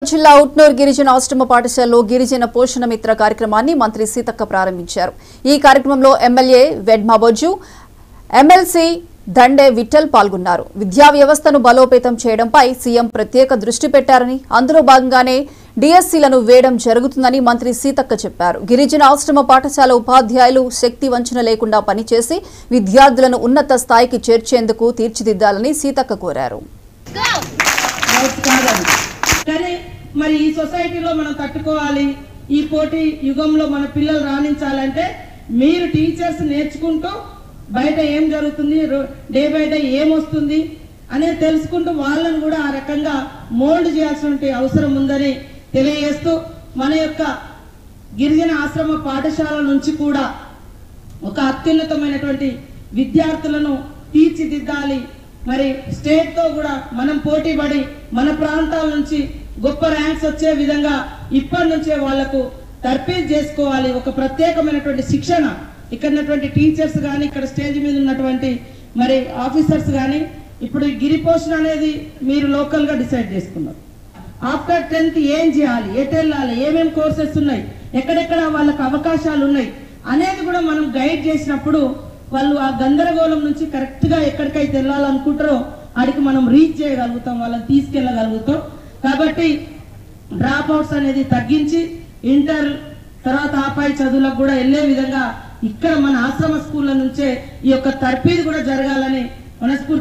జిల్లా ఉట్నూరు గిరిజన ఆశ్రమ పాఠశాలలో గిరిజన పోషణ మిత్ర కార్యక్రమాన్ని మంత్రి సీతక్క ప్రారంభించారు. ఈ కార్యక్రమంలో ఎమ్మెల్యే వెడ్మాబొజ్జు, ఎమ్మెల్సీ దండే విఠల్ పాల్గొన్నారు. విద్యా వ్యవస్థను బలోపేతం చేయడంపై సీఎం ప్రత్యేక దృష్టి పెట్టారని, అందులో భాగంగానే డిఎస్సీలను వేయడం జరుగుతుందని మంత్రి సీతక్క చెప్పారు. గిరిజన ఆశ్రమ పాఠశాల ఉపాధ్యాయులు శక్తి వంచన లేకుండా పనిచేసి విద్యార్థులను ఉన్నత స్థాయికి చేర్చేందుకు తీర్చిదిద్దాలని సీతక్క కోరారు. మరి ఈ సొసైటీలో మనం తట్టుకోవాలి, ఈ పోటీ యుగంలో మన పిల్లలు రాణించాలంటే మీరు టీచర్స్ నేర్చుకుంటూ బయట ఏం జరుగుతుంది, డే బై డే ఏమొస్తుంది అనేది తెలుసుకుంటూ వాళ్ళను కూడా ఆ రకంగా మోల్డ్ చేయాల్సిన అవసరం ఉందని తెలియజేస్తూ, మన యొక్క గిరిజన ఆశ్రమ పాఠశాల నుంచి కూడా ఒక అత్యున్నతమైనటువంటి విద్యార్థులను తీర్చిదిద్దాలి. మరి స్టేట్ తో కూడా మనం పోటీ పడి మన ప్రాంతాల నుంచి గొప్ప ర్యాంక్స్ వచ్చే విధంగా ఇప్పటి నుంచే వాళ్లకు తర్ఫీదు చేసుకోవాలి. ఒక ప్రత్యేకమైనటువంటి శిక్షణ ఇక్కడ టీచర్స్ కానీ, ఇక్కడ స్టేజ్ మీద ఉన్నటువంటి మరి ఆఫీసర్స్ కానీ, ఇప్పుడు గిరిపోషణ అనేది మీరు లోకల్ గా డిసైడ్ చేసుకున్నారు. ఆఫ్టర్ 10th ఏం చేయాలి, ఎటు వెళ్ళాలి, ఏమేమి కోర్సెస్ ఉన్నాయి, ఎక్కడెక్కడ వాళ్ళకి అవకాశాలు ఉన్నాయి అనేది కూడా మనం గైడ్ చేసినప్పుడు వాళ్ళు ఆ గందరగోళం నుంచి కరెక్ట్ గా ఎక్కడికైతే వెళ్ళాలనుకుంటారో అడికి మనం రీచ్ చేయగలుగుతాం, వాళ్ళని తీసుకెళ్ళగలుగుతాం. కాబట్టి డ్రాప్ అవుట్స్ అనేది తగ్గించి ఇంటర్ తర్వాత ఆపై చదువులకు కూడా వెళ్ళే విధంగా ఇక్కడ మన ఆశ్రమ స్కూళ్ళ నుంచే ఈ యొక్క తర్ఫీదు కూడా జరగాలని మనస్ఫూర్తి